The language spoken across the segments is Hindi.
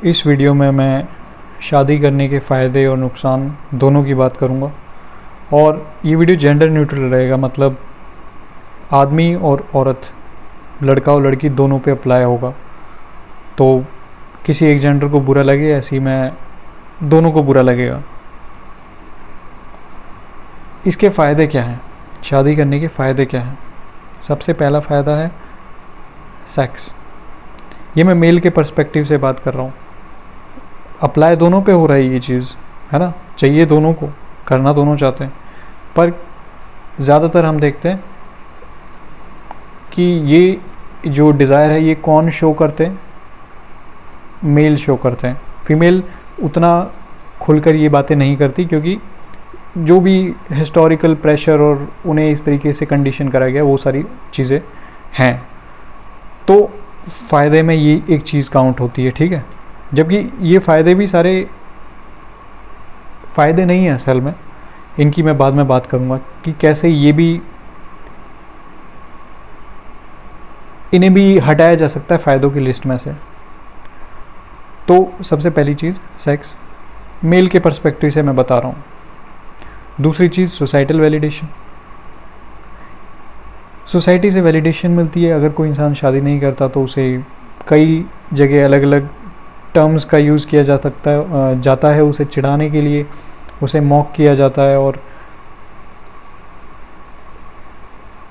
इस वीडियो में मैं शादी करने के फ़ायदे और नुकसान दोनों की बात करूँगा और ये वीडियो जेंडर न्यूट्रल रहेगा, मतलब आदमी और औरत, लड़का और लड़की दोनों पे अप्लाई होगा। तो किसी एक जेंडर को बुरा लगे ऐसे ही मैं दोनों को बुरा लगेगा। इसके फ़ायदे क्या हैं, शादी करने के फ़ायदे क्या हैं? सबसे पहला फ़ायदा है सेक्स। ये मैं मेल के पर्सपेक्टिव से बात कर रहा हूँ। अप्लाई दोनों पे हो रहा है ये चीज़, है ना, चाहिए दोनों को, करना दोनों चाहते हैं, पर ज़्यादातर हम देखते हैं कि ये जो डिज़ायर है ये कौन शो करते हैं? मेल शो करते हैं। फीमेल उतना खुलकर ये बातें नहीं करती, क्योंकि जो भी हिस्टोरिकल प्रेशर और उन्हें इस तरीके से कंडीशन करा गया वो सारी चीज़ें हैं। तो फ़ायदे में ये एक चीज़ काउंट होती है, ठीक है। जबकि ये फ़ायदे भी सारे फ़ायदे नहीं हैं असल में, इनकी मैं बाद में बात करूँगा कि कैसे ये भी, इन्हें भी हटाया जा सकता है फ़ायदों की लिस्ट में से। तो सबसे पहली चीज़ सेक्स, मेल के पर्सपेक्टिव से मैं बता रहा हूँ। दूसरी चीज़ सोसाइटल वैलिडेशन। सोसाइटी से वैलिडेशन मिलती है। अगर कोई इंसान शादी नहीं करता तो उसे कई जगह अलग अलग टर्म्स का यूज़ किया जाता है उसे चिढ़ाने के लिए, उसे मॉक किया जाता है और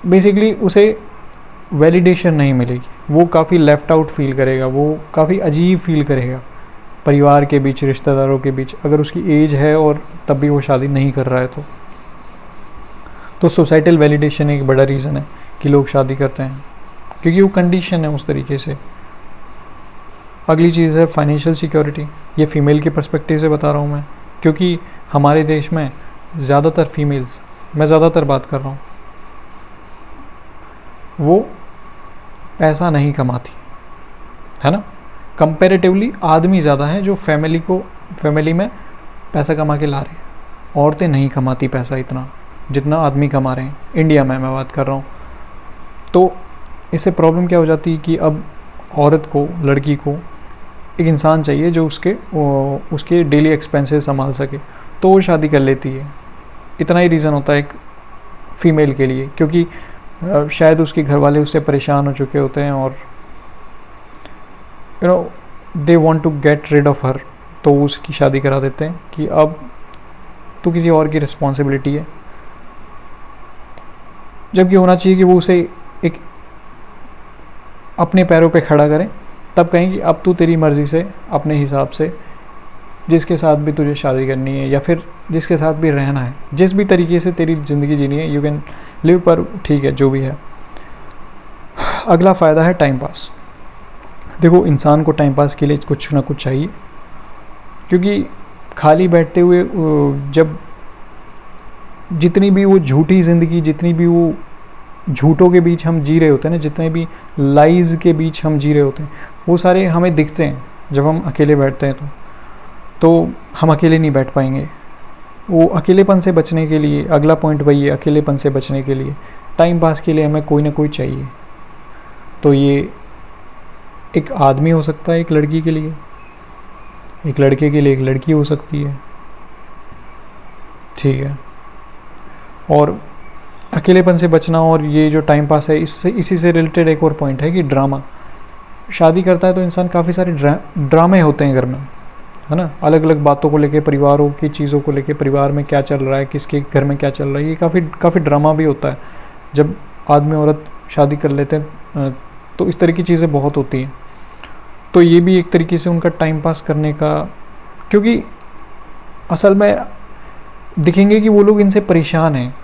बेसिकली उसे वैलिडेशन नहीं मिलेगी। वो काफ़ी लेफ़्ट आउट फील करेगा, वो काफ़ी अजीब फील करेगा परिवार के बीच, रिश्तेदारों के बीच, अगर उसकी एज है और तब भी वो शादी नहीं कर रहा है तो सोसाइटल वैलिडेशन एक बड़ा रीज़न है कि लोग शादी करते हैं, क्योंकि वो कंडीशन है उस तरीके से। अगली चीज़ है फाइनेंशियल सिक्योरिटी। ये फ़ीमेल के पर्सपेक्टिव से बता रहा हूँ मैं, क्योंकि हमारे देश में ज़्यादातर फीमेल्स, मैं ज़्यादातर बात कर रहा हूँ, वो पैसा नहीं कमाती, है ना। कंपैरेटिवली आदमी ज़्यादा हैं जो फैमिली में पैसा कमा के ला रहे हैं। औरतें नहीं कमाती पैसा इतना जितना आदमी कमा रहे हैं, इंडिया में मैं बात कर रहा हूँ। तो इससे प्रॉब्लम क्या हो जाती है कि अब औरत को, लड़की को एक इंसान चाहिए जो उसके डेली एक्सपेंसेस संभाल सके, तो वो शादी कर लेती है। इतना ही रीज़न होता है एक फ़ीमेल के लिए, क्योंकि शायद उसके घर वाले उससे परेशान हो चुके होते हैं और they want to get rid of her, तो उसकी शादी करा देते हैं कि अब तो किसी और की रिस्पॉन्सिबिलिटी है। जबकि होना चाहिए कि वो उसे एक अपने पैरों पे खड़ा करें, तब कहें कि अब तू तेरी मर्ज़ी से, अपने हिसाब से, जिसके साथ भी तुझे शादी करनी है या फिर जिसके साथ भी रहना है, जिस भी तरीके से तेरी ज़िंदगी जीनी है, यू कैन लिव, पर ठीक है जो भी है। अगला फ़ायदा है टाइम पास। देखो, इंसान को टाइम पास के लिए कुछ ना कुछ चाहिए, क्योंकि खाली बैठते हुए जब जितनी भी वो झूठी ज़िंदगी, जितनी भी वो झूठों के बीच हम जी रहे होते हैं ना, जितने भी लाइज़ के बीच हम जी रहे होते हैं, वो सारे हमें दिखते हैं जब हम अकेले बैठते हैं। तो हम अकेले नहीं बैठ पाएंगे। वो अकेलेपन से बचने के लिए, अगला पॉइंट वही है, अकेलेपन से बचने के लिए टाइम पास के लिए हमें कोई ना कोई चाहिए। तो ये एक आदमी हो सकता है एक लड़की के लिए, एक लड़के के लिए एक लड़की हो सकती है, ठीक है। और अकेलेपन से बचना और ये जो टाइम पास है, इसी से रिलेटेड एक और पॉइंट है कि ड्रामा। शादी करता है तो इंसान, काफ़ी सारे ड्रामे होते हैं घर में, है ना, अलग अलग बातों को लेके, परिवारों की चीज़ों को लेके, परिवार में क्या चल रहा है, किसके घर में क्या चल रहा है, ये काफ़ी ड्रामा भी होता है जब आदमी औरत शादी कर लेते हैं। तो इस तरह की चीज़ें बहुत होती हैं। तो ये भी एक तरीके से उनका टाइम पास करने का, क्योंकि असल में दिखेंगे कि वो लोग इनसे परेशान हैं,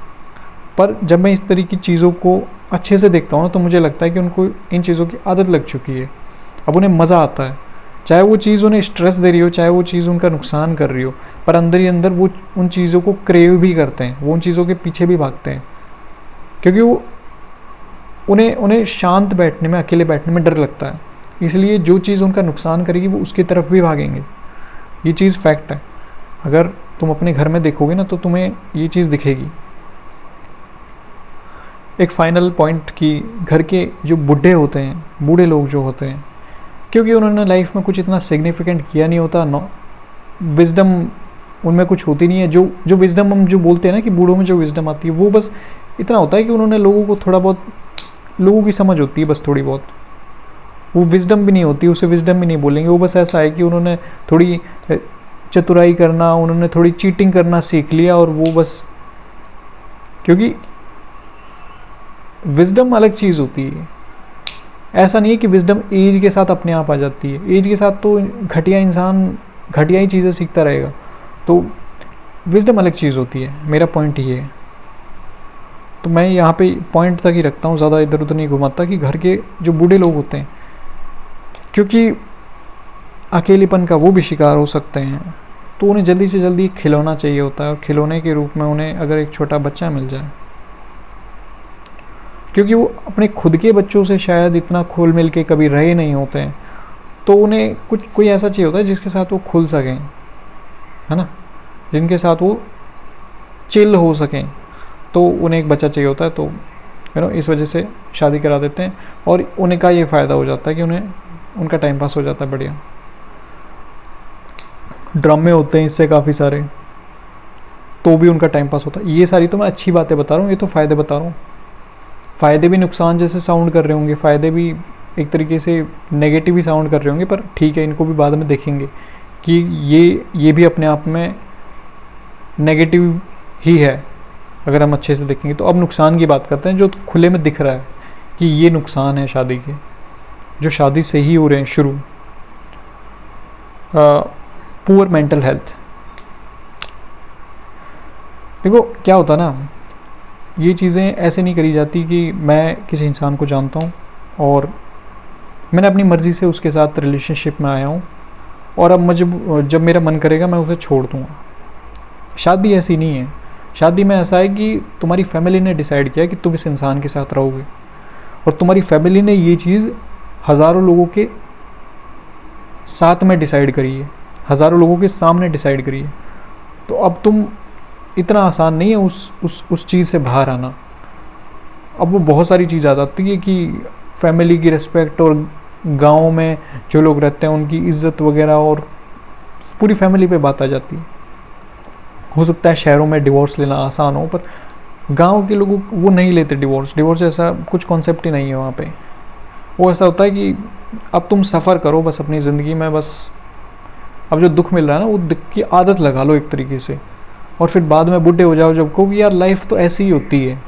पर जब मैं इस तरह की चीज़ों को अच्छे से देखता हूँ तो मुझे लगता है कि उनको इन चीज़ों की आदत लग चुकी है। अब उन्हें मज़ा आता है, चाहे वो चीज़ उन्हें स्ट्रेस दे रही हो, चाहे वो चीज़ उनका नुकसान कर रही हो, पर अंदर ही अंदर वो उन चीज़ों को क्रेव भी करते हैं, वो उन चीज़ों के पीछे भी भागते हैं, क्योंकि वो उन्हें शांत बैठने में, अकेले बैठने में डर लगता है। इसलिए जो चीज़ उनका नुकसान करेगी वो उसकी तरफ भी भागेंगे। ये चीज़ फैक्ट है। अगर तुम अपने घर में देखोगे ना तो तुम्हें ये चीज़ दिखेगी। एक फाइनल पॉइंट कि घर के जो बूढ़े होते हैं, बूढ़े लोग जो होते हैं, क्योंकि उन्होंने लाइफ में कुछ इतना सिग्निफिकेंट किया नहीं होता। नो विजडम उनमें कुछ होती नहीं है। जो जो विजडम हम जो बोलते हैं ना कि बूढ़ों में जो विजडम आती है, वो बस इतना होता है कि उन्होंने लोगों को थोड़ा बहुत, लोगों की समझ होती है बस थोड़ी बहुत। वो विजडम भी नहीं होती, उसे विजडम भी नहीं बोलेंगे। वो बस ऐसा है कि उन्होंने थोड़ी चतुराई करना, उन्होंने थोड़ी चीटिंग करना सीख लिया, और वो बस, क्योंकि विजडम अलग चीज़ होती है। ऐसा नहीं है कि विजडम एज के साथ अपने आप आ जाती है। एज के साथ तो घटिया इंसान घटिया ही चीज़ें सीखता रहेगा। तो विजडम अलग चीज़ होती है, मेरा पॉइंट ये है। तो मैं यहाँ पे पॉइंट तक ही रखता हूँ, ज़्यादा इधर उधर नहीं घुमाता कि घर के जो बूढ़े लोग होते हैं, क्योंकि अकेलेपन का वो भी शिकार हो सकते हैं, तो उन्हें जल्दी से जल्दी खिलौना चाहिए होता है, और खिलौने के रूप में उन्हें अगर एक छोटा बच्चा मिल जाए, क्योंकि वो अपने खुद के बच्चों से शायद इतना खोल मिल के कभी रहे नहीं होते हैं, तो उन्हें कुछ कोई ऐसा चाहिए होता है जिसके साथ वो खुल सकें, है ना, जिनके साथ वो चिल हो सकें। तो उन्हें एक बच्चा चाहिए होता है। तो इस वजह से शादी करा देते हैं, और उन्हें का ये फ़ायदा हो जाता है कि उन्हें उनका टाइम पास हो जाता है बढ़िया। ड्रामे होते हैं इससे काफ़ी सारे, तो भी उनका टाइम पास होता है। ये सारी तो मैं अच्छी बातें बता रहा हूँ, ये तो फ़ायदे बता रहा हूँ। फ़ायदे भी नुकसान जैसे साउंड कर रहे होंगे, फ़ायदे भी एक तरीके से नेगेटिव ही साउंड कर रहे होंगे, पर ठीक है, इनको भी बाद में देखेंगे कि ये भी अपने आप में नेगेटिव ही है अगर हम अच्छे से देखेंगे। तो अब नुकसान की बात करते हैं, जो खुले में दिख रहा है कि ये नुकसान है शादी के, जो शादी से ही हो रहे हैं शुरू। Poor mental health. देखो क्या होता ना, ये चीज़ें ऐसे नहीं करी जाती कि मैं किसी इंसान को जानता हूँ और मैंने अपनी मर्ज़ी से उसके साथ रिलेशनशिप में आया हूँ, और अब मुझे जब मेरा मन करेगा मैं उसे छोड़ दूँगा। शादी ऐसी नहीं है। शादी में ऐसा है कि तुम्हारी फैमिली ने डिसाइड किया कि तुम इस इंसान के साथ रहोगे, और तुम्हारी फैमिली ने ये चीज़ हज़ारों लोगों के साथ में डिसाइड करी है, हज़ारों लोगों के सामने डिसाइड करी है। तो अब तुम, इतना आसान नहीं है उस चीज़ से बाहर आना। अब वो बहुत सारी चीज़ आ जाती है कि फैमिली की रिस्पेक्ट, और गाँव में जो लोग रहते हैं उनकी इज़्ज़त वगैरह, और पूरी फैमिली पे बात आ जाती है। हो सकता है शहरों में डिवोर्स लेना आसान हो, पर गांव के लोगों वो नहीं लेते डिवोर्स ऐसा कुछ कॉन्सेप्ट ही नहीं है वहाँ पे। वो ऐसा होता है कि अब तुम सफ़र करो बस अपनी ज़िंदगी में, बस अब जो दुख मिल रहा है ना, वो दुख की आदत लगा लो एक तरीके से, और फिर बाद में बुढ़े हो जाओ जब कहो कि यार लाइफ तो ऐसी ही होती है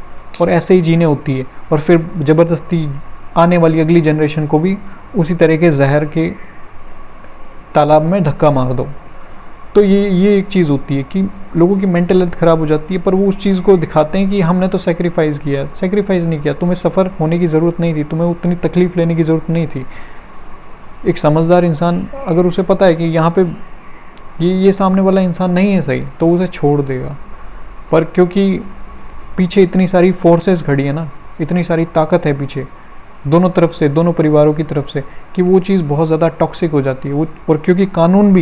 और ऐसे ही जीने होती है, और फिर ज़बरदस्ती आने वाली अगली जनरेशन को भी उसी तरह के जहर के तालाब में धक्का मार दो। तो ये एक चीज़ होती है कि लोगों की मेंटल हेल्थ ख़राब हो जाती है, पर वो उस चीज़ को दिखाते हैं कि हमने तो सेक्रीफाइस किया। सेक्रीफाइस नहीं किया, तुम्हें सफ़र होने की ज़रूरत नहीं थी, तुम्हें उतनी तकलीफ़ लेने की ज़रूरत नहीं थी। एक समझदार इंसान अगर उसे पता है कि यहाँ पे ये सामने वाला इंसान नहीं है सही, तो उसे छोड़ देगा। पर क्योंकि पीछे इतनी सारी फोर्सेस खड़ी है ना, इतनी सारी ताकत है पीछे दोनों तरफ से, दोनों परिवारों की तरफ से, कि वो चीज़ बहुत ज़्यादा टॉक्सिक हो जाती है। वो, और क्योंकि कानून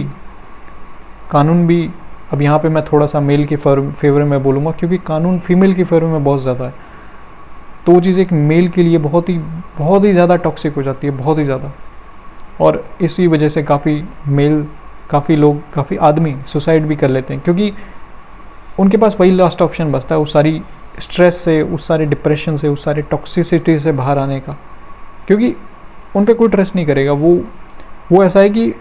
भी अब यहाँ पे मैं थोड़ा सा मेल के फेवर में बोलूँगा, क्योंकि कानून फीमेल के फेवर में बहुत ज़्यादा है, तो वो चीज़ एक मेल के लिए बहुत ही ज़्यादा टॉक्सिक हो जाती है, बहुत ही ज़्यादा। और इसी वजह से काफ़ी लोग, काफ़ी आदमी सुसाइड भी कर लेते हैं, क्योंकि उनके पास वही लास्ट ऑप्शन बचता है उस सारी स्ट्रेस से, उस सारे डिप्रेशन से, उस सारे टॉक्सिसिटी से बाहर आने का, क्योंकि उन पर कोई ट्रस्ट नहीं करेगा। वो ऐसा है कि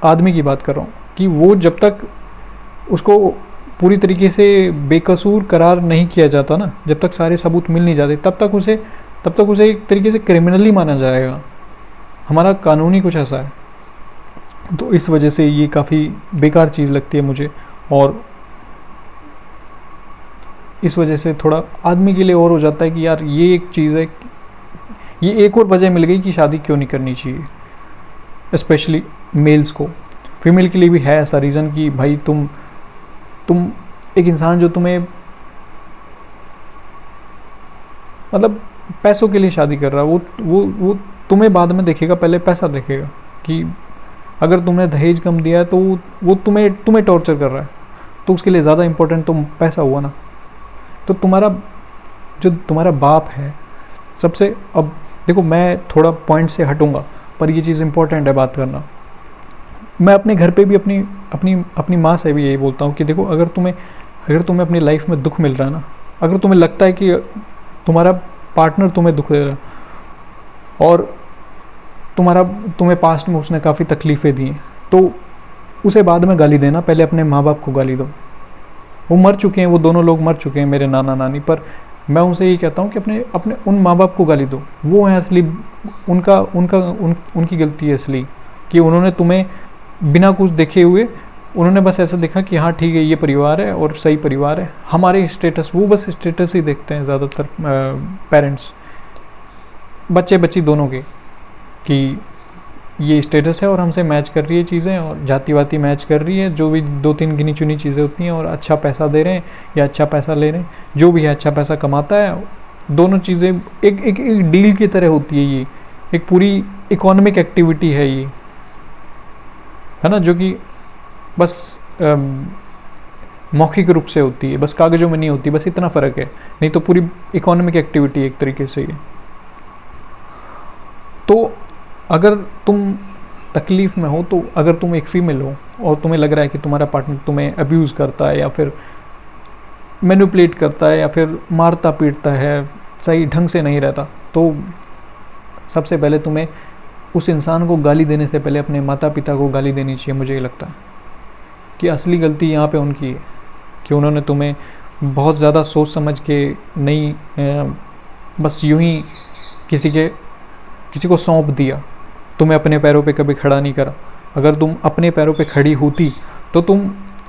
आदमी की बात कर रहा हूँ कि वो जब तक उसको पूरी तरीके से बेकसूर करार नहीं किया जाता ना, जब तक सारे सबूत मिल नहीं जाते, तब तक उसे एक तरीके से क्रिमिनली माना जाएगा। हमारा कानून ही कुछ ऐसा है। तो इस वजह से ये काफ़ी बेकार चीज़ लगती है मुझे, और इस वजह से थोड़ा आदमी के लिए और हो जाता है कि यार ये एक चीज़ है, ये एक और वजह मिल गई कि शादी क्यों नहीं करनी चाहिए। स्पेशली मेल्स को, फीमेल के लिए भी है ऐसा रीज़न कि भाई तुम एक इंसान जो तुम्हें मतलब पैसों के लिए शादी कर रहा है, वो तुम्हें बाद में देखेगा, पहले पैसा देखेगा। कि अगर तुमने दहेज कम दिया है तो वो तुम्हें टॉर्चर कर रहा है, तो उसके लिए ज़्यादा इंपॉर्टेंट तो पैसा हुआ ना। तो तुम्हारा बाप है सबसे। अब देखो मैं थोड़ा पॉइंट से हटूंगा, पर ये चीज़ इंपॉर्टेंट है बात करना। मैं अपने घर पे भी अपनी अपनी अपनी माँ से भी यही बोलता हूँ कि देखो, अगर तुम्हें अपनी लाइफ में दुख मिल रहा है ना, अगर तुम्हें लगता है कि तुम्हारा पार्टनर तुम्हें दुख दे रहा है और तुम्हें पास्ट में उसने काफ़ी तकलीफ़ें दी हैं, तो उसे बाद में गाली देना, पहले अपने माँ बाप को गाली दो। वो मर चुके हैं, वो दोनों लोग मर चुके हैं, मेरे नाना नानी, पर मैं उनसे यही कहता हूँ कि अपने अपने उन माँ बाप को गाली दो। वो हैं असली, उनकी गलती है असली, कि उन्होंने तुम्हें बिना कुछ देखे हुए, उन्होंने बस ऐसा देखा कि हाँ ठीक है ये परिवार है और सही परिवार है, हमारे स्टेटस, वो बस स्टेटस ही देखते हैं ज़्यादातर पेरेंट्स, बच्चे बच्ची दोनों के, कि ये स्टेटस है और हमसे मैच कर रही है चीज़ें, और जाति वाती मैच कर रही है, जो भी 2-3 गिनी चुनी चीज़ें होती हैं, और अच्छा पैसा दे रहे हैं या अच्छा पैसा ले रहे हैं, जो भी है अच्छा पैसा कमाता है, दोनों चीज़ें एक डील की तरह होती है। ये एक पूरी इकोनॉमिक एक्टिविटी है ये, है ना, जो कि बस मौखिक रूप से होती है, बस कागज़ों में नहीं होती, बस इतना फ़र्क है, नहीं तो पूरी इकोनॉमिक एक्टिविटी एक तरीके से ये। तो अगर तुम तकलीफ़ में हो, तो अगर तुम एक फ़ीमेल हो और तुम्हें लग रहा है कि तुम्हारा पार्टनर तुम्हें अब्यूज़ करता है या फिर मैनिपुलेट करता है या फिर मारता पीटता है, सही ढंग से नहीं रहता, तो सबसे पहले तुम्हें उस इंसान को गाली देने से पहले अपने माता पिता को गाली देनी चाहिए। मुझे ये लगता है कि असली गलती यहाँ पे उनकी है कि उन्होंने तुम्हें बहुत ज़्यादा सोच समझ के नहीं, बस यूं ही किसी को सौंप दिया, तुम्हें अपने पैरों पे कभी खड़ा नहीं करा। अगर तुम अपने पैरों पे खड़ी होती तो तुम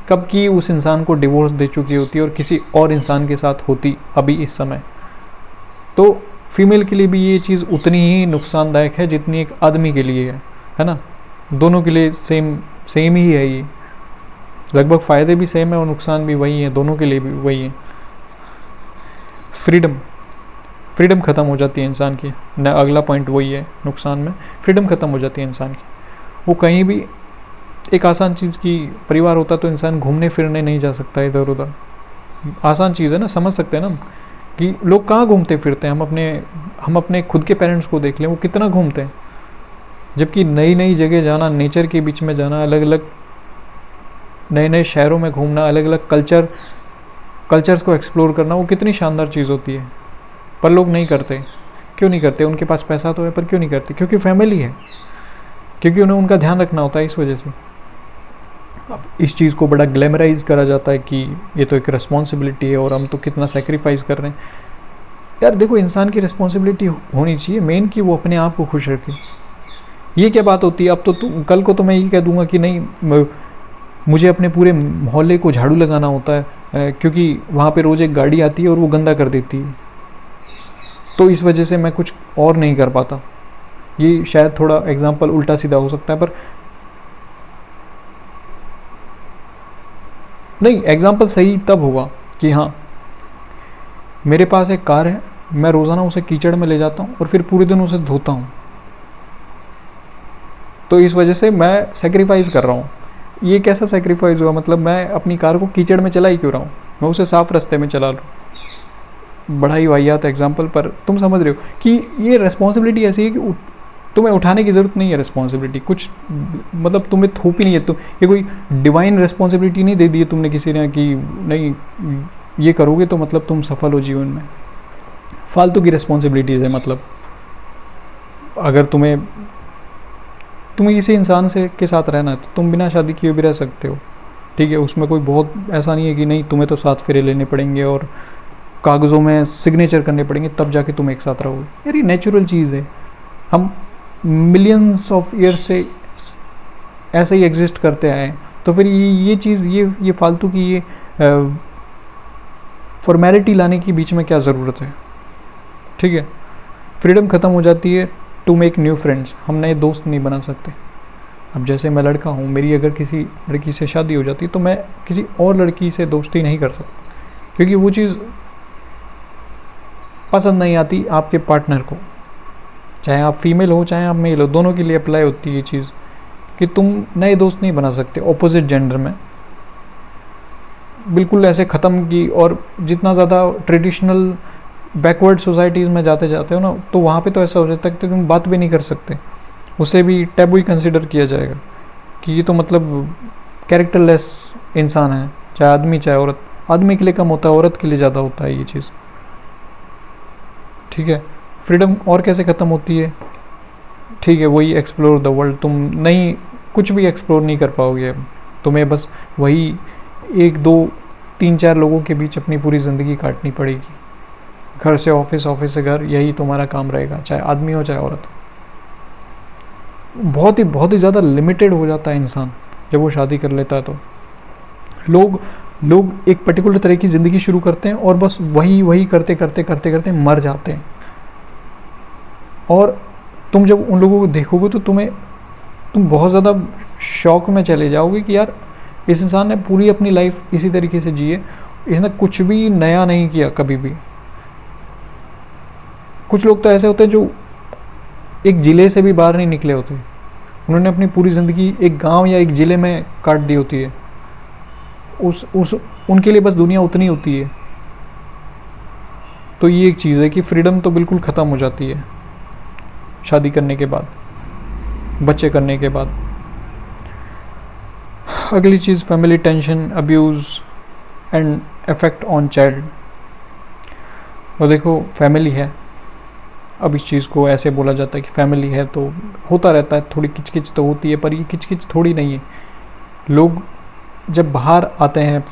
कब की उस इंसान को डिवोर्स दे चुकी होती और किसी और इंसान के साथ होती अभी इस समय। तो फीमेल के लिए भी ये चीज़ उतनी ही नुकसानदायक है जितनी एक आदमी के लिए है ना। दोनों के लिए सेम ही है ये, लगभग फ़ायदे भी सेम है और नुकसान भी वही है, दोनों के लिए भी वही है। फ्रीडम ख़त्म हो जाती है इंसान की न, अगला पॉइंट वही है नुकसान में, फ्रीडम ख़त्म हो जाती है इंसान की। वो कहीं भी, एक आसान चीज़ की परिवार होता तो इंसान घूमने फिरने नहीं जा सकता इधर उधर, आसान चीज़ है ना, समझ सकते हैं ना कि लोग कहाँ घूमते फिरते हैं। हम अपने खुद के पेरेंट्स को देख लें, वो कितना घूमते हैं, जबकि नई नई जगह जाना, नेचर के बीच में जाना, अलग अलग नए नए शहरों में घूमना, अलग अलग कल्चर्स को एक्सप्लोर करना, वो कितनी शानदार चीज़ होती है। पर लोग नहीं करते। क्यों नहीं करते? उनके पास पैसा तो है पर क्यों नहीं करते? क्योंकि फैमिली है, क्योंकि उन्हें उनका ध्यान रखना होता है, इस वजह से। अब इस चीज़ को बड़ा ग्लैमराइज करा जाता है कि ये तो एक रिस्पॉन्सिबिलिटी है और हम तो कितना सेक्रीफाइस कर रहे हैं। यार देखो, इंसान की रिस्पॉन्सिबिलिटी होनी चाहिए मेन कि वो अपने आप को खुश रखे। ये क्या बात होती है? अब तो कल को तो मैं ये कह दूंगा कि नहीं, मुझे अपने पूरे मोहल्ले को झाड़ू लगाना होता है क्योंकि वहाँ पे रोज़ एक गाड़ी आती है और वो गंदा कर देती है, तो इस वजह से मैं कुछ और नहीं कर पाता। ये शायद थोड़ा एग्जाम्पल उल्टा सीधा हो सकता है, पर नहीं, एग्जाम्पल सही तब होगा कि हाँ, मेरे पास एक कार है, मैं रोज़ाना उसे कीचड़ में ले जाता हूँ और फिर पूरे दिन उसे धोता हूँ, तो इस वजह से मैं सेक्रीफाइस कर रहा हूँ। ये कैसा सेक्रीफाइस हुआ? मतलब मैं अपनी कार को कीचड़ में चला ही क्यों रहा हूँ, मैं उसे साफ़ रास्ते में चला लूँ। बड़ा ही वाहियात एग्जाम्पल, पर तुम समझ रहे हो कि ये रिस्पॉन्सिबिलिटी ऐसी है कि तुम्हें उठाने की ज़रूरत नहीं है रिस्पॉन्सिबिलिटी कुछ, मतलब तुम्हें थोपी नहीं है, तो ये कोई डिवाइन रिस्पॉन्सिबिलिटी नहीं दे दी है तुमने किसी ने कि नहीं ये करोगे तो मतलब तुम सफल हो जीवन में। फालतू की रिस्पॉन्सिबिलिटीज़ है। मतलब अगर तुम्हें किसी इंसान से के साथ रहना है तो तुम बिना शादी किए भी रह सकते हो, ठीक है। उसमें कोई बहुत ऐसा नहीं है कि नहीं तुम्हें तो 7 फेरे लेने पड़ेंगे और कागज़ों में सिग्नेचर करने पड़ेंगे तब जाके तुम एक साथ रहोगे। यार ये नेचुरल चीज़ है, हम मिलियंस ऑफ ईयर्स से ऐसे ही एग्जिस्ट करते आए, तो फिर ये चीज़ ये फालतू की ये फॉर्मेलिटी लाने की बीच में क्या ज़रूरत है, ठीक है। फ्रीडम ख़त्म हो जाती है टू मेक न्यू फ्रेंड्स, हम नए दोस्त नहीं बना सकते। अब जैसे मैं लड़का हूँ, मेरी अगर किसी लड़की से शादी हो जाती तो मैं किसी और लड़की से दोस्ती नहीं कर सकता, क्योंकि वो चीज़ पसंद नहीं आती आपके पार्टनर को, चाहे आप फीमेल हो चाहे आप मेल हो, दोनों के लिए अप्लाई होती है ये चीज़ कि तुम नए दोस्त नहीं बना सकते ऑपोजिट जेंडर में। बिल्कुल ऐसे ख़त्म की, और जितना ज़्यादा ट्रेडिशनल बैकवर्ड सोसाइटीज़ में जाते जाते हो ना, तो वहाँ पे तो ऐसा हो जाता है कि तुम बात भी नहीं कर सकते। उसे भी टैबू ही कंसिडर किया जाएगा कि ये तो मतलब कैरेक्टरलेस इंसान है, चाहे आदमी चाहे औरत। आदमी के लिए कम होता है, औरत के लिए ज़्यादा होता है ये चीज़। ठीक है, फ्रीडम और कैसे ख़त्म होती है? ठीक है, वही एक्सप्लोर द वर्ल्ड, तुम नहीं कुछ भी एक्सप्लोर नहीं कर पाओगे। तुम्हें बस वही 1 2 3 4 लोगों के बीच अपनी पूरी ज़िंदगी काटनी पड़ेगी। घर से ऑफिस, ऑफिस से घर, यही तुम्हारा काम रहेगा, चाहे आदमी हो चाहे औरत। बहुत ही ज़्यादा लिमिटेड हो जाता है इंसान जब वो शादी कर लेता है। तो लोग लोग एक पर्टिकुलर तरह की ज़िंदगी शुरू करते हैं और बस वही वही करते करते करते करते मर जाते हैं। और तुम जब उन लोगों को देखोगे तो तुम बहुत ज़्यादा शौक में चले जाओगे कि यार इस इंसान ने पूरी अपनी लाइफ इसी तरीके से जी है, इसने कुछ भी नया नहीं किया कभी भी। कुछ लोग तो ऐसे होते हैं जो एक ज़िले से भी बाहर नहीं निकले होते, उन्होंने अपनी पूरी ज़िंदगी एक गांव या एक ज़िले में काट दी होती है। उस उनके लिए बस दुनिया उतनी होती है। तो ये एक चीज़ है कि फ्रीडम तो बिल्कुल ख़त्म हो जाती है शादी करने के बाद, बच्चे करने के बाद। अगली चीज़, family tension, abuse and effect on child. और देखो, फैमिली है, अब इस चीज़ को ऐसे बोला जाता है कि फैमिली है तो होता रहता है, थोड़ी किचकिच तो होती है, पर ये किचकिच थोड़ी नहीं है। लोग जब बाहर आते हैं,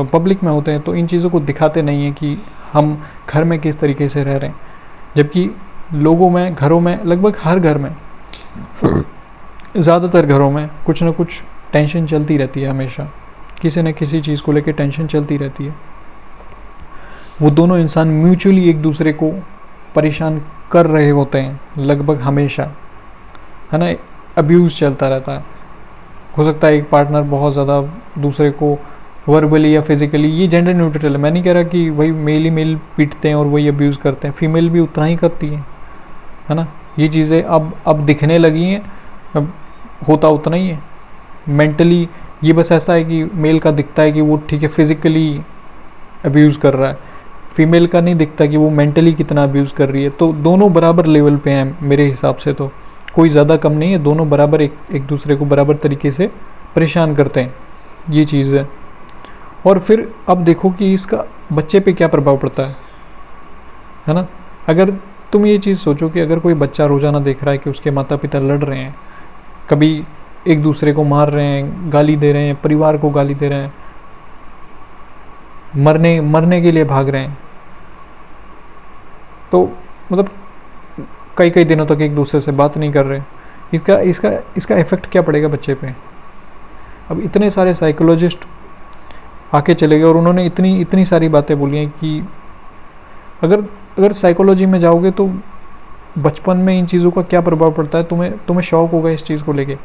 पब्लिक में होते हैं, तो इन चीज़ों को दिखाते नहीं हैं कि हम घर में किस तरीके से रह रहे हैं। जबकि लोगों में, घरों में, लगभग हर घर में, ज़्यादातर घरों में कुछ ना कुछ टेंशन चलती रहती है। हमेशा किसी न किसी चीज़ को लेकर टेंशन चलती रहती है। वो दोनों इंसान म्यूचुअली एक दूसरे को परेशान कर रहे होते हैं लगभग हमेशा, है ना। अब्यूज़ चलता रहता है। हो सकता है एक पार्टनर बहुत ज़्यादा दूसरे को वर्बली या फिज़िकली, ये जेंडर न्यूट्रल है, मैं नहीं कह रहा कि वही मेल ही मेल पीटते हैं और वही अब्यूज़ करते हैं, फीमेल भी उतना ही करती है ना। ये चीज़ें अब दिखने लगी हैं, अब होता उतना ही है। मेंटली ये बस ऐसा है कि मेल का दिखता है कि वो ठीक है फिज़िकली अब्यूज़ कर रहा है, फीमेल का नहीं दिखता कि वो मेंटली कितना अब्यूज़ कर रही है। तो दोनों बराबर लेवल पे हैं मेरे हिसाब से, तो कोई ज़्यादा कम नहीं है, दोनों बराबर एक दूसरे को बराबर तरीके से परेशान करते हैं। ये चीज़ है। और फिर अब देखो कि इसका बच्चे पे क्या प्रभाव पड़ता है ना। अगर तुम ये चीज़ सोचो कि अगर कोई बच्चा रोज़ाना देख रहा है कि उसके माता पिता लड़ रहे हैं, कभी एक दूसरे को मार रहे हैं, गाली दे रहे हैं, परिवार को गाली दे रहे हैं, मरने के लिए भाग रहे हैं, तो मतलब कई कई दिनों तक एक दूसरे से बात नहीं कर रहे, इसका इफ़ेक्ट क्या पड़ेगा बच्चे पे। अब इतने सारे साइकोलॉजिस्ट आके चले गए और उन्होंने इतनी सारी बातें बोली हैं कि अगर साइकोलॉजी में जाओगे तो बचपन में इन चीज़ों का क्या प्रभाव पड़ता है, तुम्हें शौक होगा इस चीज़ को लेके,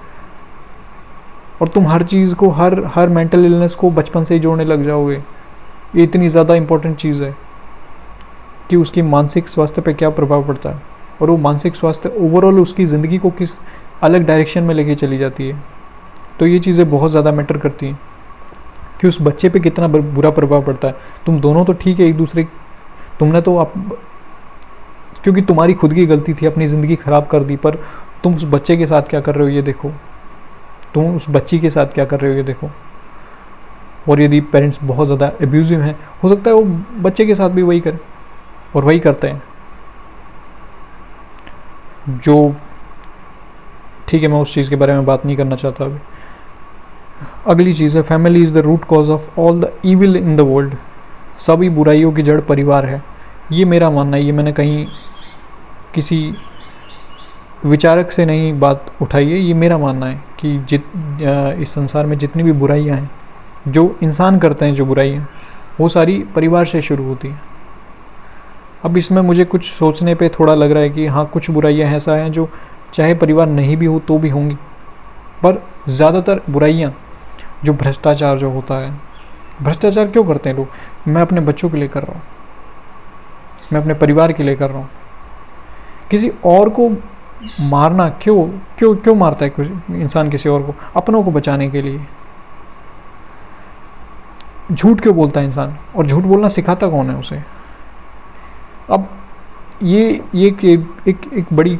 और तुम हर चीज़ को, हर मेंटल इलनेस को बचपन से ही जोड़ने लग जाओगे। ये इतनी ज़्यादा इम्पोर्टेंट चीज़ है कि उसकी मानसिक स्वास्थ्य पे क्या प्रभाव पड़ता है, और वो मानसिक स्वास्थ्य ओवरऑल उसकी ज़िंदगी को किस अलग डायरेक्शन में लेके चली जाती है। तो ये चीज़ें बहुत ज़्यादा मैटर करती हैं कि उस बच्चे पे कितना बुरा प्रभाव पड़ता है। तुम दोनों तो ठीक है, एक दूसरे, तुमने तो क्योंकि तुम्हारी खुद की गलती थी, अपनी ज़िंदगी ख़राब कर दी, पर तुम उस बच्चे के साथ क्या कर रहे हो ये देखो, तुम उस बच्ची के साथ क्या कर रहे हो ये देखो। और यदि पेरेंट्स बहुत ज़्यादा एब्यूजिव हैं, हो सकता है वो बच्चे के साथ भी वही करें, और वही करते हैं। जो ठीक है, मैं उस चीज़ के बारे में बात नहीं करना चाहता अभी। अगली चीज़ है, family is the root cause of all the evil in the world. सभी बुराइयों की जड़ परिवार है, ये मेरा मानना है। ये मैंने कहीं किसी विचारक से नहीं बात उठाई है, ये मेरा मानना है कि इस संसार में जितनी भी बुराइयां हैं, जो इंसान करते हैं, जो बुराइयां, वो सारी परिवार से शुरू होती हैं। अब इसमें मुझे कुछ सोचने पे थोड़ा लग रहा है कि हाँ, कुछ बुराइयां ऐसा हैं जो चाहे परिवार नहीं भी हो तो भी होंगी, पर ज़्यादातर बुराइयां, जो भ्रष्टाचार जो होता है, भ्रष्टाचार क्यों करते हैं लोग? मैं अपने बच्चों के लिए कर रहा हूँ, मैं अपने परिवार के लिए कर रहा हूँ। किसी और को मारना क्यों क्यों क्यों मारता है कुछ इंसान किसी और को? अपनों को बचाने के लिए। झूठ क्यों बोलता है इंसान, और झूठ बोलना सिखाता कौन है उसे? अब ये एक बड़ी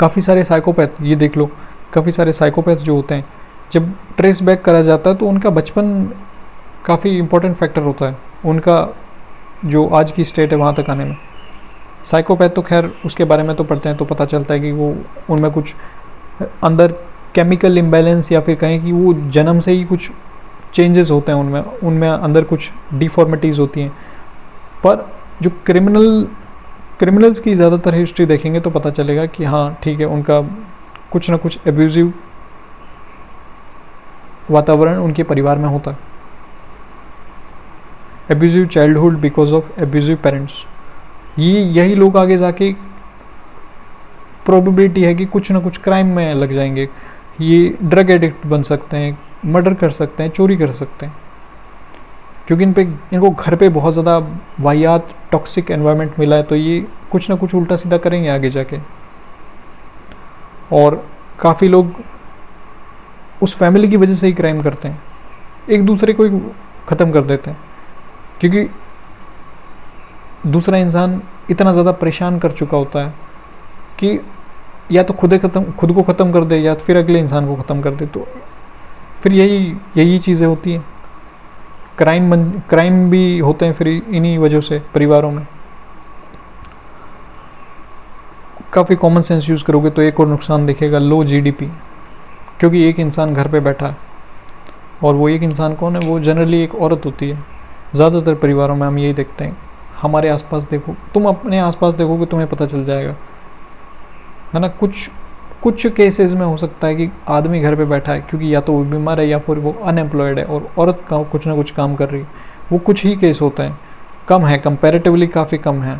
काफ़ी सारे साइकोपैथ, ये देख लो, काफ़ी सारे साइकोपैथ जो होते हैं, जब ट्रेस बैक करा जाता है तो उनका बचपन काफ़ी इंपॉर्टेंट फैक्टर होता है उनका जो आज की स्टेट है वहाँ तक आने में। साइकोपैथ तो खैर उसके बारे में तो पढ़ते हैं तो पता चलता है कि वो उनमें कुछ अंदर केमिकल इम्बैलेंस या फिर कहें कि वो जन्म से ही कुछ चेंजेस होते हैं उनमें उनमें अंदर कुछ डिफॉर्मिटीज़ होती हैं। पर जो क्रिमिनल्स की ज़्यादातर हिस्ट्री देखेंगे तो पता चलेगा कि हाँ ठीक है, उनका कुछ ना कुछ एब्यूजिव वातावरण उनके परिवार में होता है, abusive childhood because of abusive parents. यही लोग आगे जाके प्रोबेबिलिटी है कि कुछ ना कुछ क्राइम में लग जाएंगे, ये ड्रग एडिक्ट बन सकते हैं, मर्डर कर सकते हैं, चोरी कर सकते हैं, क्योंकि इनको घर पे बहुत ज़्यादा वाहियात टॉक्सिक एनवायरनमेंट मिला है, तो ये कुछ ना कुछ उल्टा सीधा करेंगे आगे जाके। और काफ़ी लोग उस फैमिली की वजह से ही क्राइम करते हैं, एक दूसरे को ही ख़त्म कर देते हैं, क्योंकि दूसरा इंसान इतना ज़्यादा परेशान कर चुका होता है कि या तो खुद को ख़त्म कर दे या फिर अगले इंसान को ख़त्म कर दे। तो फिर यही चीज़ें होती हैं, क्राइम भी होते हैं फिर इन्हीं वजह से परिवारों में। काफ़ी कॉमन सेंस यूज़ करोगे तो एक और नुकसान दिखेगा, लो जीडीपी, क्योंकि एक इंसान घर पे बैठा है और वो एक इंसान कौन है, वो जनरली एक औरत होती है। ज़्यादातर परिवारों में हम यही देखते हैं, हमारे आसपास देखो, तुम अपने आसपास देखोगे तुम्हें पता चल जाएगा, है ना। कुछ केसेस में हो सकता है कि आदमी घर पे बैठा है क्योंकि या तो वो बीमार है या फिर वो अनएम्प्लॉयड है और औरत का कुछ ना कुछ काम कर रही है। वो कुछ ही केस होते हैं, कम है, कंपैरेटिवली काफ़ी कम है,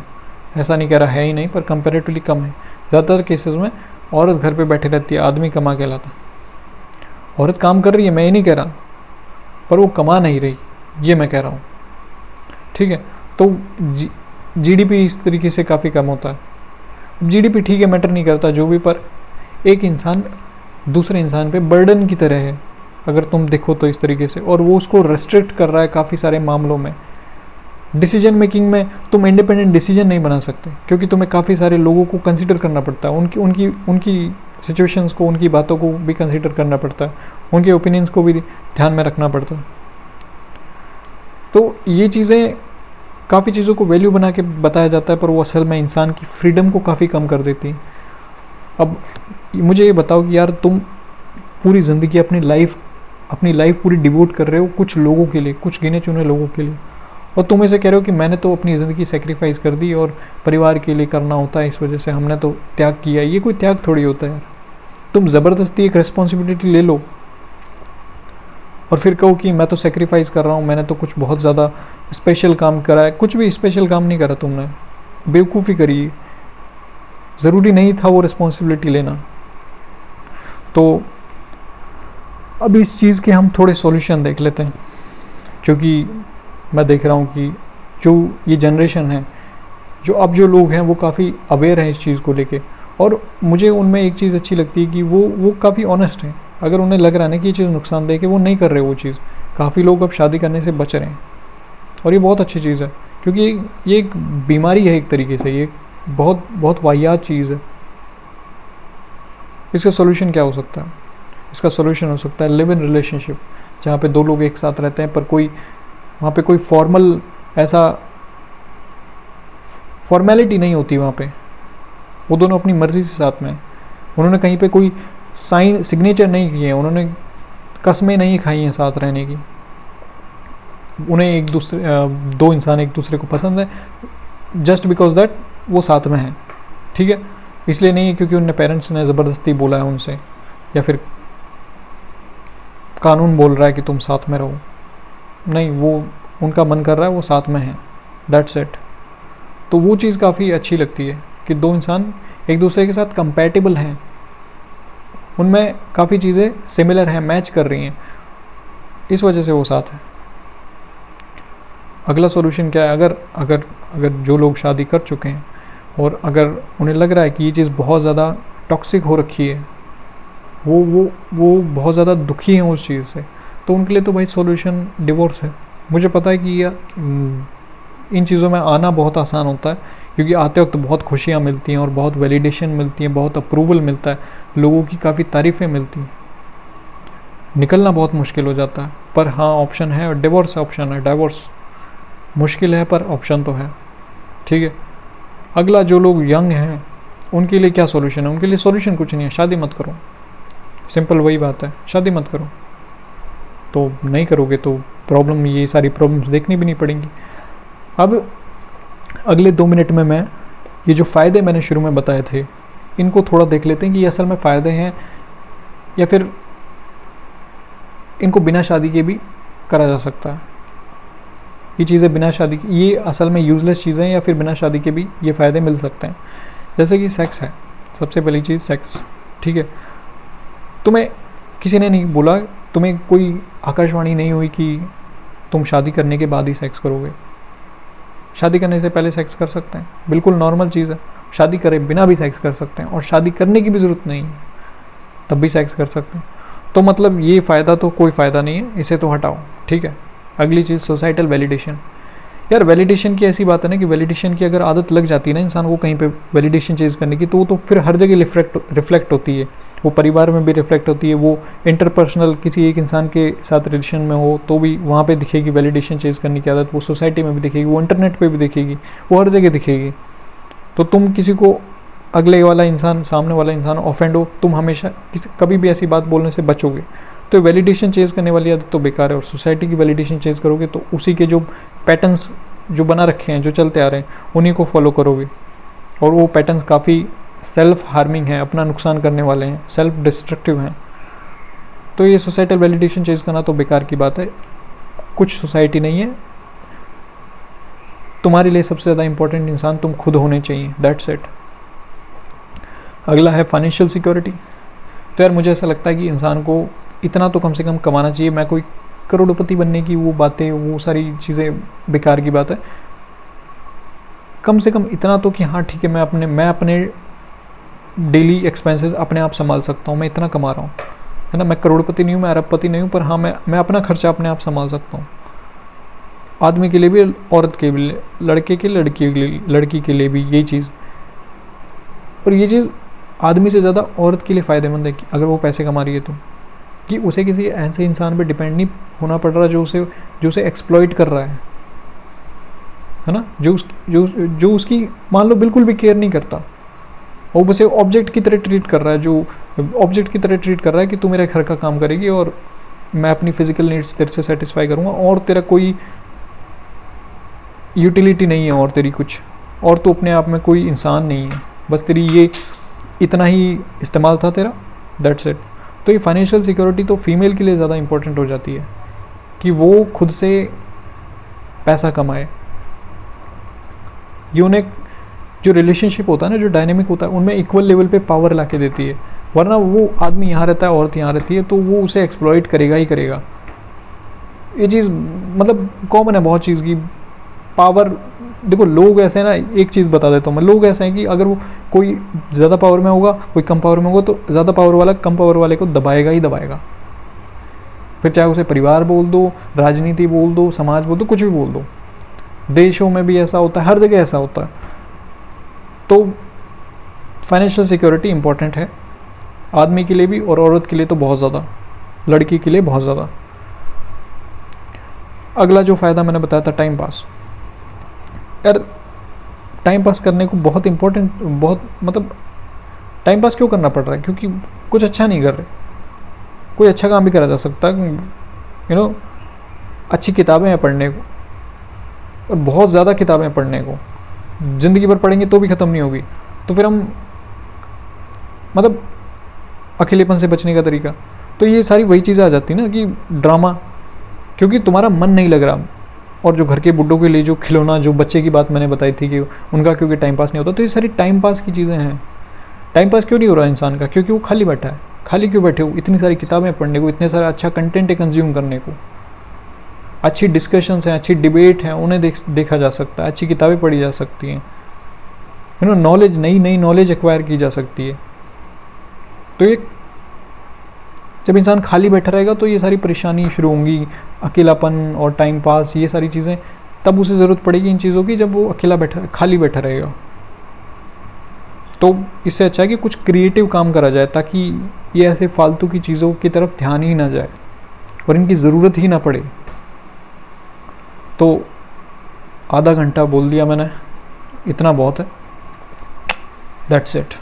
ऐसा नहीं कह रहा है ही नहीं, पर कंपैरेटिवली कम है। ज़्यादातर केसेस में औरत घर पे बैठी रहती है, आदमी कमा के लाता। औरत काम कर रही है, मैं ये नहीं कह रहा, पर वो कमा नहीं रही, ये मैं कह रहा हूँ, ठीक है। तो जीडीपी इस तरीके से काफ़ी कम होता है। जीडीपी ठीक है, मैटर नहीं करता जो भी, पर एक इंसान दूसरे इंसान पे बर्डन की तरह है अगर तुम देखो तो इस तरीके से, और वो उसको रेस्ट्रिक्ट कर रहा है काफ़ी सारे मामलों में। डिसीजन मेकिंग में तुम इंडिपेंडेंट डिसीजन नहीं बना सकते क्योंकि तुम्हें काफ़ी सारे लोगों को कंसिडर करना पड़ता है, उनकी सिचुएशंस को, उनकी बातों को भी कंसिडर करना पड़ता है, उनके ओपिनियंस को भी ध्यान में रखना पड़ता है। तो ये चीज़ें काफ़ी चीज़ों को वैल्यू बना के बताया जाता है, पर वो असल में इंसान की फ्रीडम को काफ़ी कम कर देती है। अब मुझे ये बताओ कि यार तुम पूरी ज़िंदगी अपनी लाइफ पूरी डिवोट कर रहे हो कुछ लोगों के लिए, कुछ गिने चुने लोगों के लिए, और तुम ऐसे कह रहे हो कि मैंने तो अपनी ज़िंदगी सेक्रीफाइस कर दी और परिवार के लिए करना होता है, इस वजह से हमने तो त्याग किया। ये कोई त्याग थोड़ी होता है यार। तुम ज़बरदस्ती एक रिस्पॉन्सिबिलिटी ले लो और फिर कहो कि मैं तो सेक्रीफाइस कर रहा हूँ, मैंने तो कुछ बहुत ज़्यादा स्पेशल काम करा है। कुछ भी स्पेशल काम नहीं करा तुमने, बेवकूफ़ी करी, ज़रूरी नहीं था वो रिस्पॉन्सिबिलिटी लेना। तो अब इस चीज़ के हम थोड़े सॉल्यूशन देख लेते हैं, क्योंकि मैं देख रहा हूँ कि जो ये जनरेशन है, जो लोग हैं वो काफ़ी अवेयर हैं इस चीज़ को लेके, और मुझे उनमें एक चीज़ अच्छी लगती है कि वो काफ़ी ऑनेस्ट हैं। अगर उन्हें लग रहा है ना कि ये चीज़ नुकसानदेह है, वो नहीं कर रहे वो चीज़। काफ़ी लोग अब शादी करने से बच रहे हैं और ये बहुत अच्छी चीज़ है, क्योंकि ये एक बीमारी है एक तरीके से, ये बहुत बहुत वाहियात चीज़ है। इसका सोल्यूशन क्या हो सकता है? इसका सोल्यूशन हो सकता है लिव इन रिलेशनशिप, जहाँ पे दो लोग एक साथ रहते हैं, पर वहाँ पे कोई फॉर्मल ऐसा फॉर्मेलिटी नहीं होती वहाँ पे। वो दोनों अपनी मर्ज़ी से साथ में, उन्होंने कहीं पे कोई सिग्नेचर नहीं किए हैं, उन्होंने कस्में नहीं खाई हैं साथ रहने की। उन्हें दो इंसान एक दूसरे को पसंद है जस्ट बिकॉज दैट वो साथ में हैं, ठीक है। इसलिए नहीं है क्योंकि उनने पेरेंट्स ने ज़बरदस्ती बोला है उनसे, या फिर कानून बोल रहा है कि तुम साथ में रहो। नहीं, वो उनका मन कर रहा है, वो साथ में हैं, दैट्स इट। तो वो चीज़ काफ़ी अच्छी लगती है कि दो इंसान एक दूसरे के साथ कंपैटिबल हैं, उनमें काफ़ी चीज़ें सिमिलर हैं, मैच कर रही हैं, इस वजह से वो साथ हैं। अगला सॉल्यूशन क्या है? अगर जो लोग शादी कर चुके हैं और अगर उन्हें लग रहा है कि ये चीज़ बहुत ज़्यादा टॉक्सिक हो रखी है, वो बहुत ज़्यादा दुखी हैं उस चीज़ से, तो उनके लिए तो भाई सॉल्यूशन डिवोर्स है। मुझे पता है कि इन चीज़ों में आना बहुत आसान होता है क्योंकि आते वक्त बहुत खुशियाँ मिलती हैं और बहुत वैलिडेशन मिलती है, बहुत अप्रूवल मिलता है, लोगों की काफ़ी तारीफ़ें मिलती हैं। निकलना बहुत मुश्किल हो जाता है, पर हाँ ऑप्शन है, डिवोर्स ऑप्शन है। डाइवोर्स मुश्किल है पर ऑप्शन तो है, ठीक है। अगला, जो लोग यंग हैं उनके लिए क्या सॉल्यूशन है? उनके लिए सॉल्यूशन कुछ नहीं है, शादी मत करो। सिंपल वही बात है, शादी मत करो। तो नहीं करोगे तो प्रॉब्लम, ये सारी प्रॉब्लम्स देखनी भी नहीं पड़ेंगी। अब अगले 2 मिनट में मैं ये जो फ़ायदे मैंने शुरू में बताए थे इनको थोड़ा देख लेते हैं कि ये असल में फ़ायदे हैं या फिर इनको बिना शादी के भी करा जा सकता है। ये चीज़ें बिना शादी की, ये असल में यूज़लेस चीज़ें हैं या फिर बिना शादी के भी ये फ़ायदे मिल सकते हैं। जैसे कि सेक्स है, सबसे पहली चीज़ सेक्स, ठीक है। तुम्हें किसी ने नहीं बोला, तुम्हें कोई आकाशवाणी नहीं हुई कि तुम शादी करने के बाद ही सेक्स करोगे। शादी करने से पहले सेक्स कर सकते हैं, बिल्कुल नॉर्मल चीज़ है। शादी करे बिना भी सेक्स कर सकते हैं, और शादी करने की भी ज़रूरत नहीं है तब भी सेक्स कर सकते हैं। तो मतलब ये फ़ायदा तो कोई फ़ायदा नहीं है, इसे तो हटाओ, ठीक है। अगली चीज़ सोसाइटल वैलिडेशन। यार वैलिडेशन की ऐसी बात है ना कि वैलिडेशन की अगर आदत लग जाती है ना इंसान को कहीं पे वैलिडेशन चेज़ करने की, तो वो तो फिर हर जगह रिफ्लेक्ट होती है। वो परिवार में भी रिफ्लेक्ट होती है, वो इंटरपर्सनल किसी एक इंसान के साथ रिलेशन में हो तो भी वहाँ पे दिखेगी वैलिडेशन चेज़ करने की आदत। वो सोसाइटी में भी दिखेगी, वो इंटरनेट पे भी दिखेगी, वो हर जगह दिखेगी। तो तुम किसी को, अगले वाला इंसान, सामने वाला इंसान ऑफेंड हो, तुम हमेशा कभी भी ऐसी बात बोलने से बचोगे। तो वैलिडेशन चेज़ करने वाली आदत तो बेकार है। और सोसाइटी की वैलिडेशन चेज़ करोगे तो उसी के जो पैटर्न्स जो बना रखे हैं, जो चलते आ रहे हैं, उन्हीं को फॉलो करोगे। और वो पैटर्न्स काफ़ी सेल्फ हार्मिंग हैं, अपना नुकसान करने वाले हैं, सेल्फ डिस्ट्रक्टिव हैं। तो ये सोसाइटल वैलिडेशन चेज़ करना तो बेकार की बात है। कुछ सोसाइटी नहीं है, तुम्हारे लिए सबसे ज़्यादा इंपॉर्टेंट इंसान तुम खुद होने चाहिए, दैट्स इट। अगला है फाइनेंशियल सिक्योरिटी। तो यार मुझे ऐसा लगता है कि इंसान को इतना तो कम से कम कमाना चाहिए। मैं कोई करोड़पति बनने की वो बातें, वो सारी चीज़ें बेकार की बात है। कम से कम इतना तो कि हाँ ठीक है, मैं अपने डेली एक्सपेंसेस अपने आप संभाल सकता हूँ, मैं इतना कमा रहा हूँ, है ना। मैं करोड़पति नहीं हूँ, मैं अरबपति नहीं हूँ, पर हाँ मैं अपना खर्चा अपने आप संभाल सकता हूँ। आदमी के लिए भी, औरत के भी, लड़के के, लड़की के लिए भी यही चीज़। और ये चीज़ आदमी से ज़्यादा औरत के लिए फ़ायदेमंद है कि अगर वो पैसे कमा रही है तो, कि उसे किसी ऐसे इंसान पे डिपेंड नहीं होना पड़ रहा जो उसे एक्सप्लॉइट कर रहा है ना। जो उसकी मान लो बिल्कुल भी केयर नहीं करता, वो उसे ऑब्जेक्ट की तरह ट्रीट कर रहा है, जो ऑब्जेक्ट की तरह ट्रीट कर रहा है कि तू मेरे घर का काम करेगी और मैं अपनी फिजिकल नीड्स तेरे से सेटिस्फाई करूँगा, और तेरा कोई यूटिलिटी नहीं है, और तेरी कुछ, और तो अपने आप में कोई इंसान नहीं है, बस तेरी ये इतना ही इस्तेमाल था तेरा, दैट्स इट। तो ये फाइनेंशियल सिक्योरिटी तो फीमेल के लिए ज़्यादा इंपॉर्टेंट हो जाती है कि वो खुद से पैसा कमाए। यूनिक जो रिलेशनशिप होता है ना, जो डायनेमिक होता है, उनमें इक्वल लेवल पे पावर ला के देती है। वरना वो आदमी यहाँ रहता है, औरत यहाँ रहती है, तो वो उसे एक्सप्लॉइट करेगा ही करेगा। ये चीज़ मतलब कॉमन है बहुत चीज़ की। पावर, देखो लोग ऐसे हैं ना, एक चीज़ बता देता हूँ मैं, लोग ऐसे हैं कि अगर वो कोई ज़्यादा पावर में होगा, कोई कम पावर में होगा, तो ज़्यादा पावर वाला कम पावर वाले को दबाएगा ही दबाएगा। फिर चाहे उसे परिवार बोल दो, राजनीति बोल दो, समाज बोल दो, कुछ भी बोल दो। देशों में भी ऐसा होता है, हर जगह ऐसा होता है। तो फाइनेंशियल सिक्योरिटी इंपॉर्टेंट है आदमी के लिए भी, और औरत के लिए तो बहुत ज़्यादा, लड़की के लिए बहुत ज़्यादा। अगला जो फ़ायदा मैंने बताया था, टाइम पास। यार टाइम पास करने को बहुत इंपॉर्टेंट, बहुत मतलब टाइम पास क्यों करना पड़ रहा है? क्योंकि कुछ अच्छा नहीं कर रहे। कोई अच्छा काम भी करा जा सकता है, अच्छी किताबें हैं पढ़ने को, और बहुत ज़्यादा किताबें पढ़ने को, ज़िंदगी भर पढ़ेंगे तो भी ख़त्म नहीं होगी। तो फिर हम मतलब अकेलेपन से बचने का तरीका, तो ये सारी वही चीज़ें आ जाती ना कि ड्रामा, क्योंकि तुम्हारा मन नहीं लग रहा। और जो घर के बुड्ढों के लिए जो खिलौना, जो बच्चे की बात मैंने बताई थी कि उनका क्योंकि टाइम पास नहीं होता, तो ये सारी टाइम पास की चीज़ें हैं। टाइम पास क्यों नहीं हो रहा इंसान का? क्योंकि वो खाली बैठा है। खाली क्यों बैठे हो? इतनी सारी किताबें पढ़ने को, इतने सारा अच्छा कंटेंट है कंज्यूम करने को, अच्छी डिस्कशंस हैं, अच्छी डिबेट हैं, उन्हें देखा जा सकता है, अच्छी किताबें पढ़ी जा सकती हैं, नॉलेज, नई नॉलेज एक्वायर की जा सकती है। तो ये जब इंसान खाली बैठा रहेगा तो ये सारी परेशानी शुरू होंगी, अकेलापन और टाइम पास, ये सारी चीज़ें तब उसे ज़रूरत पड़ेगी इन चीज़ों की जब वो अकेला बैठा खाली बैठा रहेगा। तो इससे अच्छा है कि कुछ क्रिएटिव काम करा जाए ताकि ये ऐसे फालतू की चीज़ों की तरफ ध्यान ही ना जाए और इनकी ज़रूरत ही ना पड़े। तो आधा घंटा बोल दिया मैंने, इतना बहुत है। That's it.